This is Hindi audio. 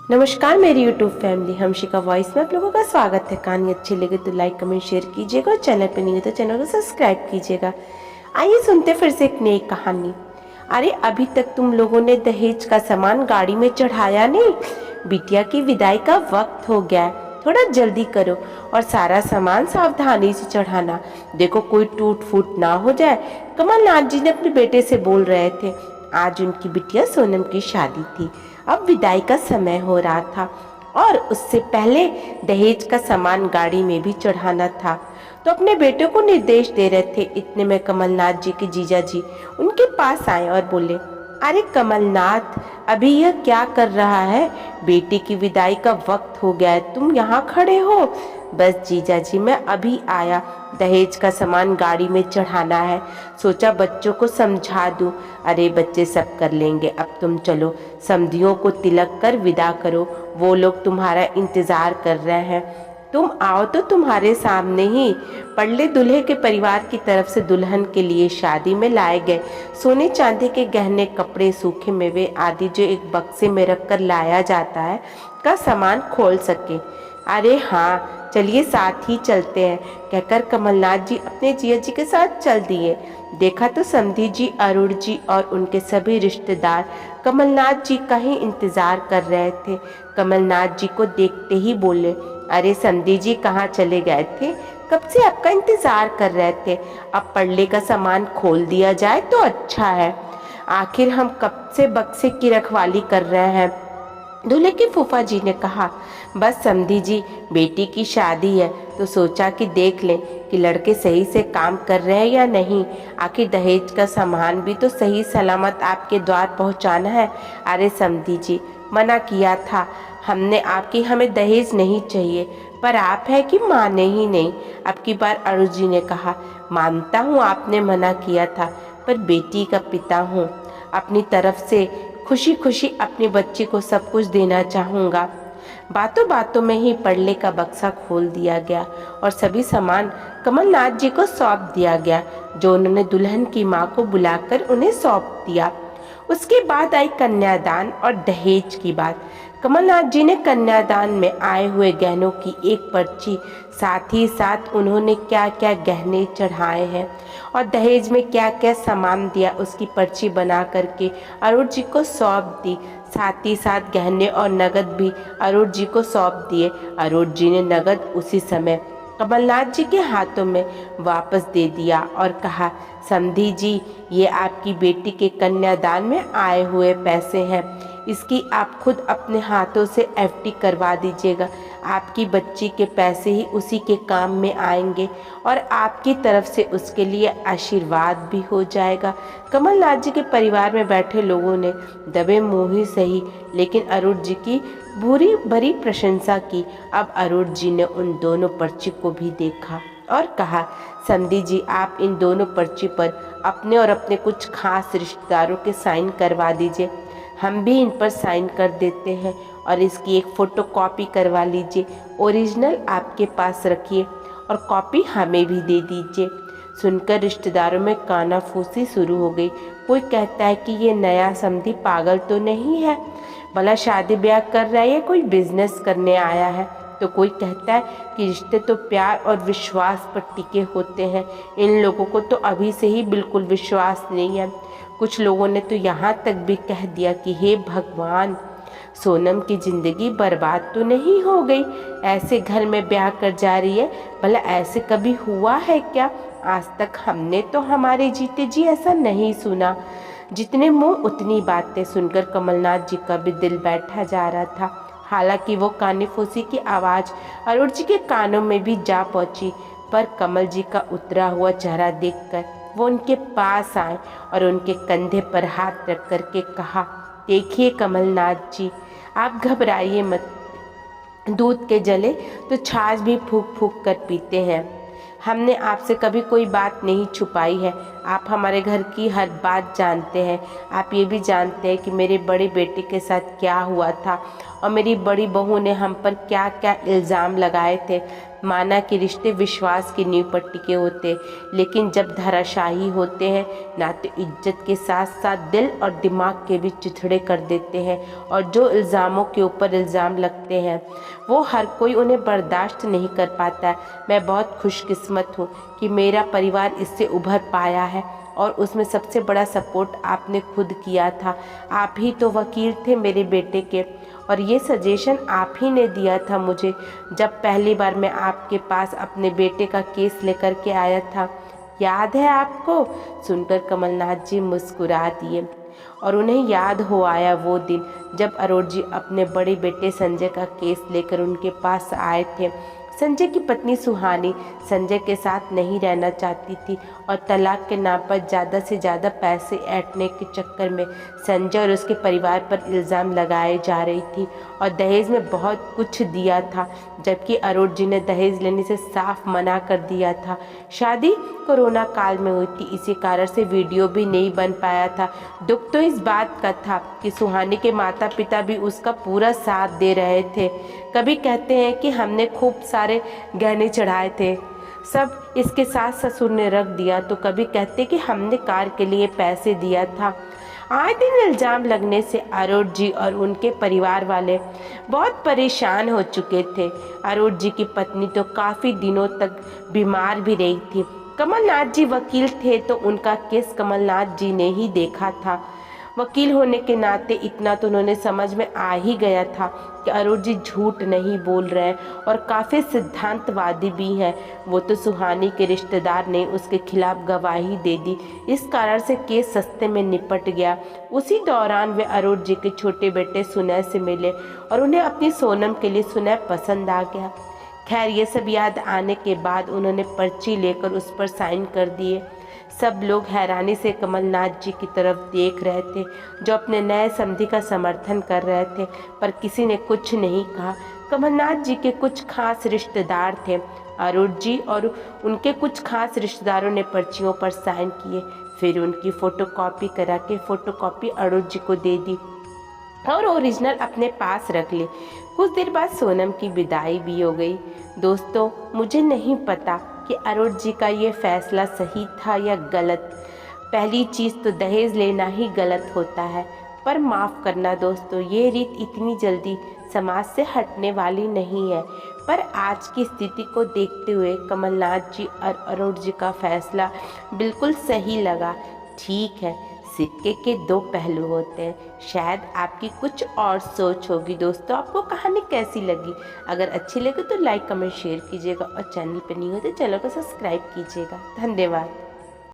नमस्कार मेरी यूट्यूब फैमिली, हमशिका वॉइस में आप लोगों का स्वागत है। कहानी अच्छी लगे तो लाइक कमेंट शेयर कीजिएगा और चैनल पे नहीं है तो चैनल को सब्सक्राइब कीजिएगा। आइए सुनते फिर से एक नई कहानी। अरे अभी तक तुम लोगों ने दहेज का सामान गाड़ी में चढ़ाया नहीं। बिटिया की विदाई का वक्त हो गया है, थोड़ा जल्दी करो और सारा सामान सावधानी से चढ़ाना। देखो कोई टूट फूट ना हो जाए। कमलनाथ जी ने अपने बेटे से बोल रहे थे। आज उनकी बिटिया सोनम की शादी थी। अब विदाई का समय हो रहा था और उससे पहले दहेज का सामान गाड़ी में भी चढ़ाना था, तो अपने बेटे को निर्देश दे रहे थे। इतने में कमलनाथ जी के जीजा जी उनके पास आए और बोले, अरे कमलनाथ, अभी यह क्या कर रहा है? बेटी की विदाई का वक्त हो गया है, तुम यहाँ खड़े हो। बस जीजा जी मैं अभी आया, दहेज का सामान गाड़ी में चढ़ाना है, सोचा बच्चों को समझा दूं। अरे बच्चे सब कर लेंगे, अब तुम चलो समधियों को तिलक कर विदा करो, वो लोग तुम्हारा इंतजार कर रहे हैं। तुम आओ तो तुम्हारे सामने ही पड़ले दूल्हे के परिवार की तरफ से दुल्हन के लिए शादी में लाए गए सोने चांदी के गहने, कपड़े, सूखे मेवे आदि जो एक बक्से में रखकर लाया जाता है का सामान खोल सके। अरे हाँ चलिए साथ ही चलते हैं, कहकर कमलनाथ जी अपने जिया जी के साथ चल दिए। देखा तो समधी जी, अरुण जी और उनके सभी रिश्तेदार कमलनाथ जी का ही इंतजार कर रहे थे। कमलनाथ जी को देखते ही बोले, अरे समधी जी कहाँ चले गए थे? कब से आपका इंतजार कर रहे थे। अब पड़ले का सामान खोल दिया जाए तो अच्छा है, आखिर हम कब से बक्से की रखवाली कर रहे हैं। दूल्हे की फूफा जी ने कहा, बस समधी जी बेटी की शादी है तो सोचा कि देख लें कि लड़के सही से काम कर रहे हैं या नहीं। आखिर दहेज का सामान भी तो सही सलामत आपके द्वार पहुंचाना है। अरे समधी जी मना किया था हमने आपकी, हमें दहेज नहीं चाहिए, पर आप है कि माने ही नहीं। अब की बार अरुण जी ने कहा, मानता हूँ आपने मना किया था, पर बेटी का पिता हूँ, अपनी तरफ से खुशी खुशी अपने बच्चे को सब कुछ देना चाहूँगा। बातों बातों में ही पड़ले का बक्सा खोल दिया गया और सभी सामान कमलनाथ जी को सौंप दिया गया, जो उन्होंने दुल्हन की माँ को बुलाकर उन्हें सौंप दिया। उसके बाद आई कन्यादान और दहेज की बात। कमलनाथ जी ने कन्यादान में आए हुए गहनों की एक पर्ची, साथ ही साथ उन्होंने क्या क्या गहने चढ़ाए हैं और दहेज में क्या क्या सामान दिया उसकी पर्ची बना करके अरुण जी को सौंप दी। साथ ही साथ गहने और नगद भी अरुण जी को सौंप दिए। अरुण जी ने नगद उसी समय कमलनाथ जी के हाथों में वापस दे दिया और कहा, समधी जी ये आपकी बेटी के कन्यादान में आए हुए पैसे हैं, इसकी आप खुद अपने हाथों से एफडी करवा दीजिएगा। आपकी बच्ची के पैसे ही उसी के काम में आएंगे और आपकी तरफ से उसके लिए आशीर्वाद भी हो जाएगा। कमलनाथ जी के परिवार में बैठे लोगों ने दबे मुँह ही सही, लेकिन अरुण जी की भूरी भरी प्रशंसा की। अब अरुण जी ने उन दोनों पर्ची को भी देखा और कहा, समधी जी आप इन दोनों पर्ची पर अपने और अपने कुछ खास रिश्तेदारों के साइन करवा दीजिए, हम भी इन पर साइन कर देते हैं और इसकी एक फ़ोटो कॉपी करवा लीजिए। ओरिजिनल आपके पास रखिए और कॉपी हमें भी दे दीजिए। सुनकर रिश्तेदारों में कानाफूसी शुरू हो गई। कोई कहता है कि ये नया समधी पागल तो नहीं है, भला शादी ब्याह कर रहा है या कोई बिजनेस करने आया है। तो कोई कहता है कि रिश्ते तो प्यार और विश्वास पर टिके होते हैं, इन लोगों को तो अभी से ही बिल्कुल विश्वास नहीं है। कुछ लोगों ने तो यहाँ तक भी कह दिया कि हे भगवान, सोनम की ज़िंदगी बर्बाद तो नहीं हो गई, ऐसे घर में ब्याह कर जा रही है। भला ऐसे कभी हुआ है क्या? आज तक हमने तो हमारे जीते जी ऐसा नहीं सुना। जितने मुंह उतनी बातें सुनकर कमलनाथ जी का भी दिल बैठा जा रहा था। हालांकि वो कानीफूसी की आवाज़ अरुण जी के कानों में भी जा पहुंची, पर कमल जी का उतरा हुआ चेहरा देखकर वो उनके पास आए और उनके कंधे पर हाथ रख कर के कहा, देखिए कमलनाथ जी आप घबराइए मत, दूध के जले तो छाछ भी फूंक फूंक कर पीते हैं। हमने आपसे कभी कोई बात नहीं छुपाई है, आप हमारे घर की हर बात जानते हैं। आप ये भी जानते हैं कि मेरे बड़े बेटे के साथ क्या हुआ था और मेरी बड़ी बहू ने हम पर क्या क्या इल्ज़ाम लगाए थे। माना कि रिश्ते विश्वास की नींव पर टिके होते, लेकिन जब धराशायी होते हैं ना तो इज्जत के साथ साथ दिल और दिमाग के भी चिथड़े कर देते हैं। और जो इल्ज़ामों के ऊपर इल्ज़ाम लगते हैं वो हर कोई उन्हें बर्दाश्त नहीं कर पाता है। मैं बहुत खुशकिस्मत हूँ कि मेरा परिवार इससे उभर पाया है और उसमें सबसे बड़ा सपोर्ट आपने खुद किया था। आप ही तो वकील थे मेरे बेटे के और ये सजेशन आप ही ने दिया था मुझे जब पहली बार मैं आपके पास अपने बेटे का केस लेकर के आया था। याद है आपको? सुनकर कमलनाथ जी मुस्कुरा दिए और उन्हें याद हो आया वो दिन जब अरोड़ जी अपने बड़े बेटे संजय का केस लेकर उनके पास आए थे। संजय की पत्नी सुहानी संजय के साथ नहीं रहना चाहती थी और तलाक के नाम पर ज़्यादा से ज़्यादा पैसे ऐंठने के चक्कर में संजय और उसके परिवार पर इल्ज़ाम लगाए जा रही थी और दहेज में बहुत कुछ दिया था, जबकि अरोड़ जी ने दहेज लेने से साफ मना कर दिया था। शादी कोरोना काल में हुई थी, इसी कारण से वीडियो भी नहीं बन पाया था। दुख तो इस बात का था कि सुहानी के माता पिता भी उसका पूरा साथ दे रहे थे। कभी कहते हैं कि हमने खूब सारे गहने चढ़ाए थे, सब इसके सास ससुर ने रख दिया, तो कभी कहते कि हमने कार के लिए पैसे दिया था। आए दिन इल्ज़ाम लगने से अरोड़ जी और उनके परिवार वाले बहुत परेशान हो चुके थे। अरोड़ जी की पत्नी तो काफ़ी दिनों तक बीमार भी रही थी। कमलनाथ जी वकील थे तो उनका केस कमलनाथ जी ने ही देखा था। वकील होने के नाते इतना तो उन्होंने समझ में आ ही गया था कि अरोड़ जी झूठ नहीं बोल रहे हैं और काफ़ी सिद्धांतवादी भी हैं। वो तो सुहानी के रिश्तेदार ने उसके खिलाफ गवाही दे दी, इस कारण से केस सस्ते में निपट गया। उसी दौरान वे अरोड़ जी के छोटे बेटे सुनय से मिले और उन्हें अपनी सोनम के लिए सुनय पसंद आ गया। खैर ये सब याद आने के बाद उन्होंने पर्ची लेकर उस पर साइन कर दिए। सब लोग हैरानी से कमलनाथ जी की तरफ देख रहे थे जो अपने नए समधी का समर्थन कर रहे थे, पर किसी ने कुछ नहीं कहा। कमलनाथ जी के कुछ खास रिश्तेदार थे, अरोड़ जी और उनके कुछ खास रिश्तेदारों ने पर्चियों पर साइन किए, फिर उनकी फ़ोटोकॉपी करा के फ़ोटोकॉपी अरोड़ जी को दे दी और ओरिजिनल अपने पास रख ली। कुछ देर बाद सोनम की विदाई भी हो गई। दोस्तों, मुझे नहीं पता कि अरोड़ जी का ये फैसला सही था या गलत। पहली चीज़ तो दहेज लेना ही गलत होता है, पर माफ़ करना दोस्तों, ये रीत इतनी जल्दी समाज से हटने वाली नहीं है। पर आज की स्थिति को देखते हुए कमलनाथ जी और अरोड़ जी का फैसला बिल्कुल सही लगा। ठीक है, सिक्के के दो पहलू होते हैं। शायद आपकी कुछ और सोच होगी। दोस्तों, आपको कहानी कैसी लगी? अगर अच्छी लगे तो लाइक कमेंट शेयर कीजिएगा और चैनल पर नहीं हो तो चैनल को सब्सक्राइब कीजिएगा। धन्यवाद।